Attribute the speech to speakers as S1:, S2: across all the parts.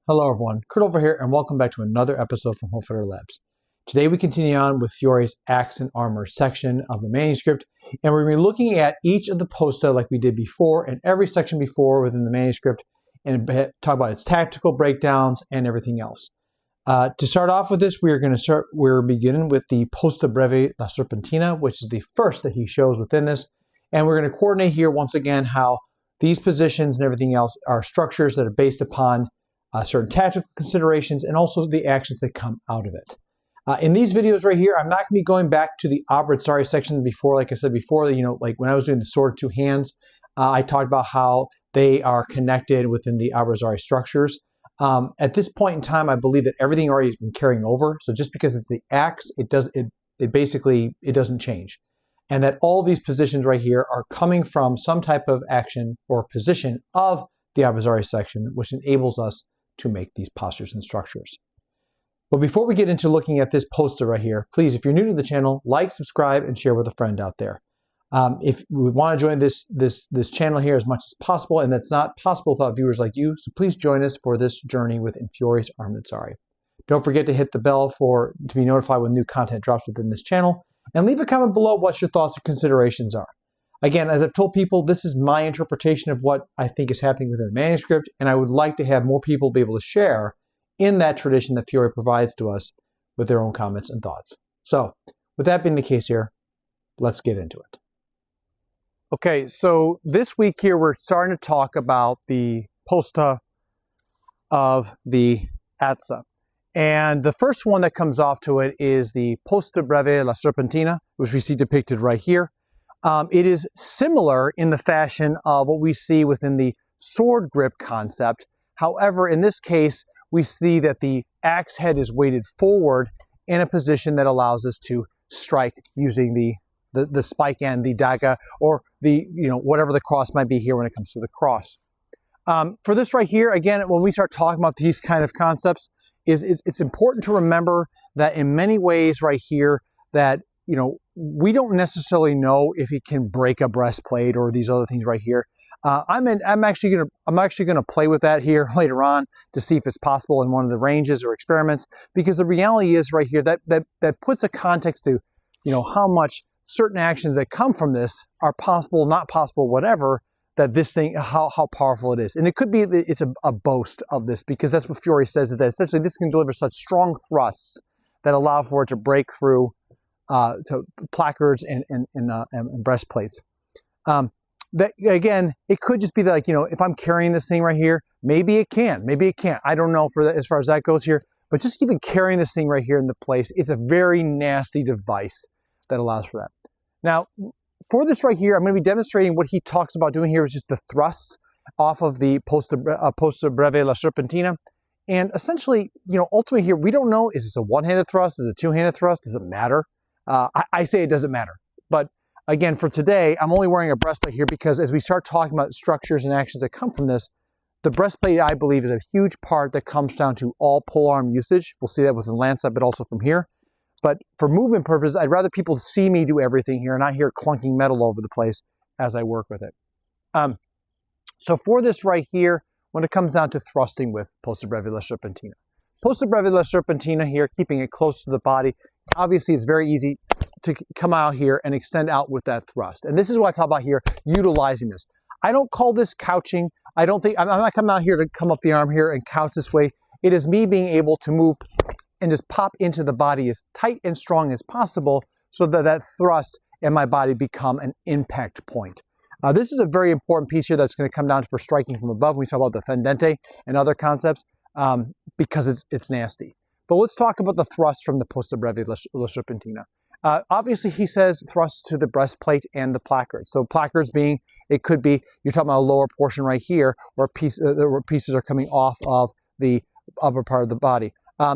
S1: Hello everyone, Kurt over here and welcome back to another episode from Hofeder Labs. Today we continue on with Fiore's Axe and Armor section of the manuscript, and we're going to be looking at each of the posta like we did before and every section before within the manuscript and talk about its tactical breakdowns and everything else. To start off with this, we're beginning with the Posta Breve la Serpentina, which is the first that he shows within this, and we're going to coordinate here once again how these positions and everything else are structures that are based upon certain tactical considerations and also the actions that come out of it. In these videos right here, I'm not going to be going back to the Abrazare section before. Like I said before, like when I was doing the sword two hands, I talked about how they are connected within the Abrazare structures. At this point in time, I believe that everything already has been carrying over. So just because it's the axe, it doesn't change. And that all these positions right here are coming from some type of action or position of the Abrazare section, which enables us to make these postures and structures. But before we get into looking at this poster right here, please, if you're new to the channel, like, subscribe, and share with a friend out there. If we want to join this channel here as much as possible, and that's not possible without viewers like you, so please join us for this journey within Fiore's Abrazare. Don't forget to hit the bell to be notified when new content drops within this channel, and leave a comment below what your thoughts or considerations are. Again, as I've told people, this is my interpretation of what I think is happening within the manuscript, and I would like to have more people be able to share in that tradition that Fiore provides to us with their own comments and thoughts. So, with that being the case here, let's get into it. Okay, so this week here we're starting to talk about the posta of the Azza. And the first one that comes off to it is the Posta Breve la Serpentina, which we see depicted right here. It is similar in the fashion of what we see within the sword grip concept. However, in this case, we see that the axe head is weighted forward in a position that allows us to strike using the spike end, the daga, or the, whatever the cross might be here when it comes to the cross. For this right here, again, when we start talking about these kind of concepts, it's important to remember that in many ways right here that, we don't necessarily know if it can break a breastplate or these other things right here. I'm actually gonna play with that here later on to see if it's possible in one of the ranges or experiments, because the reality is right here that puts a context to, how much certain actions that come from this are possible, not possible, whatever, that this thing, how powerful it is. And it could be that it's a boast of this, because that's what Fiore says, is that essentially this can deliver such strong thrusts that allow for it to break through to placards and breastplates. That again, it could just be that, like, if I'm carrying this thing right here, maybe it can, maybe it can't. I don't know for that as far as that goes here, but just even carrying this thing right here in the place, it's a very nasty device that allows for that. Now, for this right here, I'm going to be demonstrating what he talks about doing here is just the thrusts off of the Posta Breve la Serpentina. And essentially, ultimately here, we don't know, is this a one-handed thrust? Is it a two-handed thrust? Does it matter? I say it doesn't matter. But again, for today, I'm only wearing a breastplate here because as we start talking about structures and actions that come from this, the breastplate, I believe, is a huge part that comes down to all polearm usage. We'll see that with the Lancet, but also from here. But for movement purposes, I'd rather people see me do everything here and not hear clunking metal over the place as I work with it. So for this right here, when it comes down to thrusting with Posta Breve la Serpentina. Posta Breve la Serpentina here, keeping it close to the body, obviously it's very easy to come out here and extend out with that thrust. And this is what I talk about here, utilizing this. I don't call this couching. I'm not coming out here to come up the arm here and couch this way. It is me being able to move and just pop into the body as tight and strong as possible so that that thrust and my body become an impact point. This is a very important piece here that's going to come down for striking from above. We talk about the fendente and other concepts because it's nasty. But let's talk about the thrust from the Posta Breve la Serpentina. Obviously, he says thrust to the breastplate and the placards. So placards being, it could be, you're talking about a lower portion right here where pieces are coming off of the upper part of the body.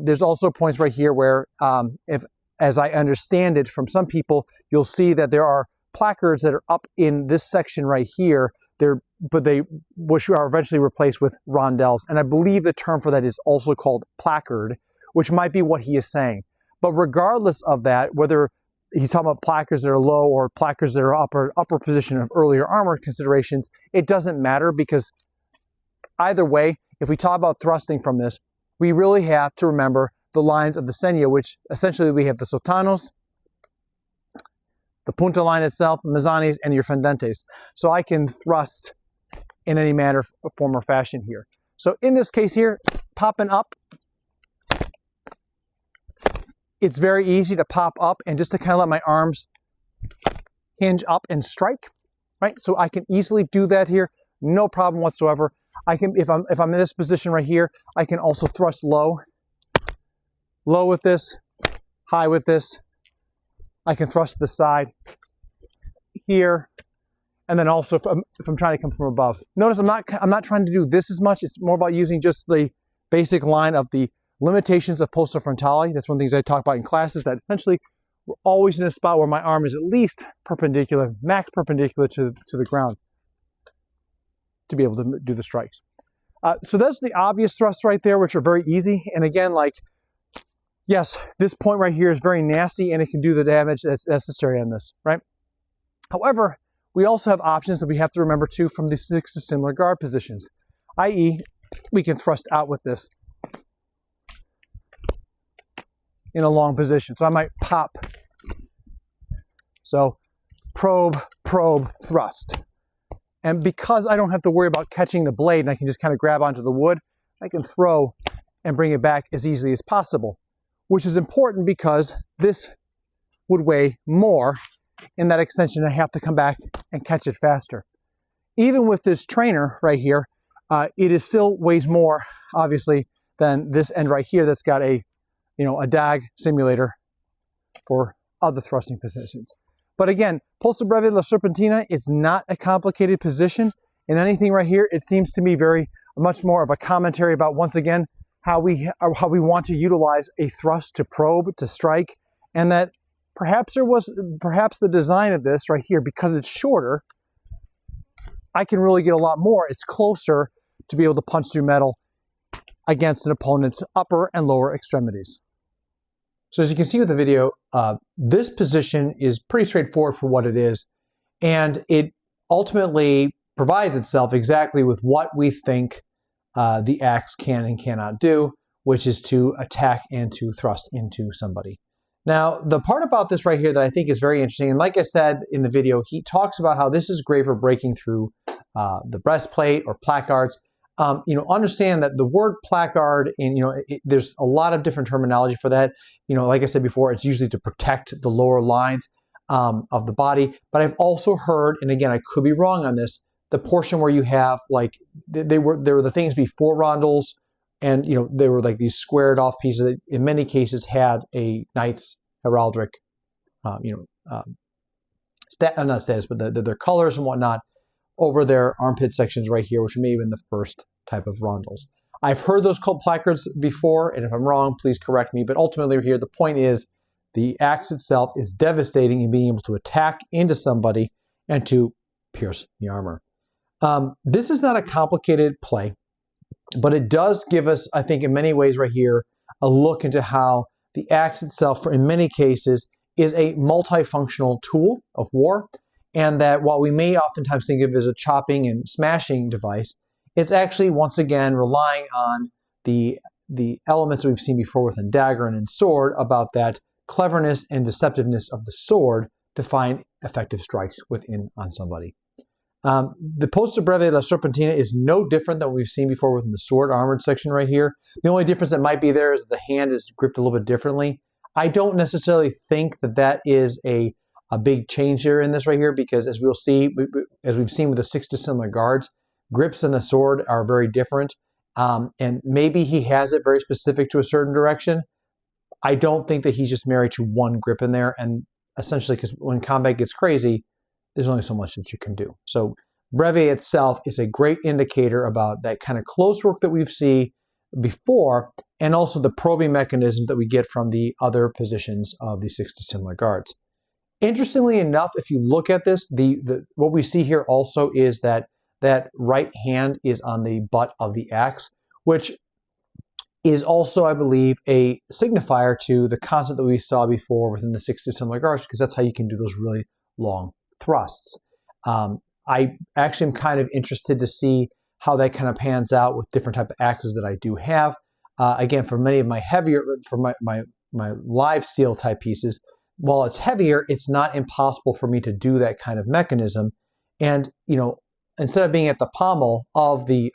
S1: There's also points right here where, as I understand it from some people, you'll see that there are placards that are up in this section right here, which are eventually replaced with rondelles. And I believe the term for that is also called placard, which might be what he is saying. But regardless of that, whether he's talking about placards that are low or placards that are upper position of earlier armor considerations, it doesn't matter, because either way, if we talk about thrusting from this, we really have to remember the lines of the segno, which essentially we have the sotanos, the punta line itself, mezzanis, and your fendentes. So I can thrust in any manner, form, or fashion here. So in this case here, popping up, it's very easy to pop up and just to kind of let my arms hinge up and strike, right? So I can easily do that here, no problem whatsoever. I can, if I'm in this position right here, I can also thrust low with this, high with this. I can thrust to the side here, and then also if I'm trying to come from above. Notice I'm not trying to do this as much. It's more about using just the basic line of the limitations of posta frontale. That's one of the things I talk about in classes, that essentially we're always in a spot where my arm is at least perpendicular, max perpendicular to the ground to be able to do the strikes. So that's the obvious thrusts right there, which are very easy. And again, like, yes, this point right here is very nasty and it can do the damage that's necessary on this, right? However, we also have options that we have to remember too from the 6 dissimilar guard positions, i.e. we can thrust out with this in a long position. So I might pop. So probe, probe, thrust. And because I don't have to worry about catching the blade and I can just kind of grab onto the wood, I can throw and bring it back as easily as possible, which is important because this would weigh more in that extension. I have to come back and catch it faster. Even with this trainer right here, it is still weighs more, obviously, than this end right here that's got a DAG simulator for other thrusting positions. But again, Posta Breve la Serpentina, it's not a complicated position. In anything right here, it seems to me much more of a commentary about, once again, how we want to utilize a thrust to probe, to strike, and that perhaps the design of this right here, because it's shorter, I can really get a lot more. It's closer to be able to punch through metal against an opponent's upper and lower extremities. So as you can see with the video, this position is pretty straightforward for what it is, and it ultimately provides itself exactly with what we think the axe can and cannot do, which is to attack and to thrust into somebody. Now, the part about this right here that I think is very interesting, and like I said in the video, he talks about how this is great for breaking through the breastplate or placards. Understand that the word placard, and there's a lot of different terminology for that. Like I said before, it's usually to protect the lower lines of the body. But I've also heard, and again, I could be wrong on this, the portion where you have like there were the things before rondels, and they were like these squared off pieces that in many cases had a knight's heraldic, not status, but their colors and whatnot over their armpit sections right here, which may have been the first type of rondels. I've heard those called placards before, and if I'm wrong, please correct me. But ultimately here, the point is the axe itself is devastating in being able to attack into somebody and to pierce the armor. This is not a complicated play, but it does give us, I think, in many ways right here, a look into how the axe itself, in many cases, is a multifunctional tool of war. And that while we may oftentimes think of it as a chopping and smashing device, it's actually, once again, relying on the elements that we've seen before within dagger and in sword, about that cleverness and deceptiveness of the sword to find effective strikes on somebody. The Posta Breve la Serpentina is no different than what we've seen before within the sword armored section right here. The only difference that might be there is that the hand is gripped a little bit differently. I don't necessarily think that is a big change here in this right here, because as we'll see, as we've seen with the 6 dissimilar guards, grips on the sword are very different. And maybe he has it very specific to a certain direction. I don't think that he's just married to one grip in there. And essentially, because when combat gets crazy, there's only so much that you can do. So Breve itself is a great indicator about that kind of close work that we've seen before, and also the probing mechanism that we get from the other positions of the 6 dissimilar guards. Interestingly enough, if you look at this, what we see here also is that right hand is on the butt of the axe, which is also, I believe, a signifier to the concept that we saw before within the 6 dissimilar guards, because that's how you can do those really long thrusts. I actually am kind of interested to see how that kind of pans out with different type of axes that I do have. Again, for many of my heavier, for my live steel type pieces, while it's heavier, it's not impossible for me to do that kind of mechanism. And, you know, instead of being at the pommel of the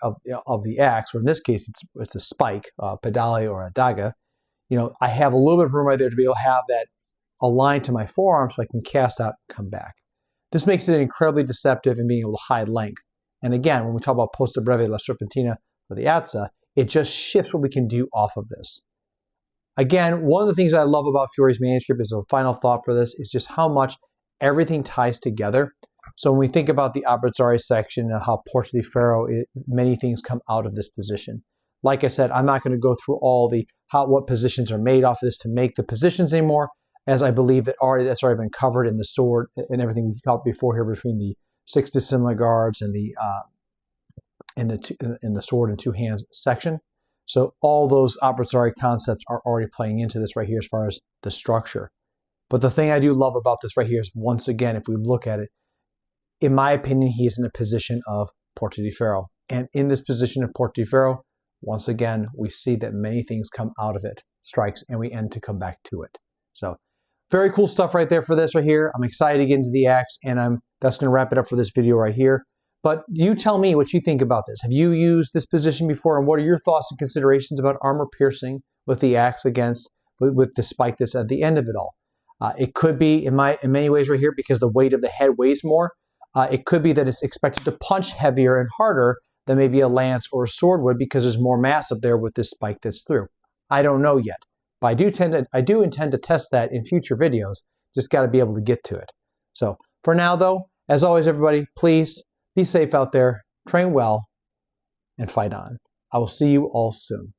S1: axe, or in this case, it's a spike, a pedale or a daga, you know, I have a little bit of room right there to be able to have that aligned to my forearm so I can cast out and come back. This makes it incredibly deceptive in being able to hide length. And again, when we talk about Posta Breve la Serpentina for the Azza, it just shifts what we can do off of this. Again, one of the things I love about Fiore's manuscript is a final thought for this, is just how much everything ties together. So when we think about the Abrazare section and how Porta di Ferro, many things come out of this position. Like I said, I'm not going to go through all what positions are made off of this to make the positions anymore, as I believe that that's already been covered in the sword and everything we've talked before here between the 6 dissimilar guards and the sword in two hands section. So all those Abrazare concepts are already playing into this right here as far as the structure. But the thing I do love about this right here is, once again, if we look at it, in my opinion, he is in a position of Porta di Ferro. And in this position of Porta di Ferro, once again, we see that many things come out of it, strikes, and we end to come back to it. So very cool stuff right there for this right here. I'm excited to get into the axe, and that's going to wrap it up for this video right here. But you tell me what you think about this. Have you used this position before, and what are your thoughts and considerations about armor piercing with the axe with the spike that's at the end of it all? It could be, in many ways right here, because the weight of the head weighs more, it could be that it's expected to punch heavier and harder than maybe a lance or a sword would, because there's more mass up there with this spike that's through. I don't know yet, but I do intend to test that in future videos. Just got to be able to get to it. So for now, though, as always, everybody, please be safe out there, train well, and fight on. I will see you all soon.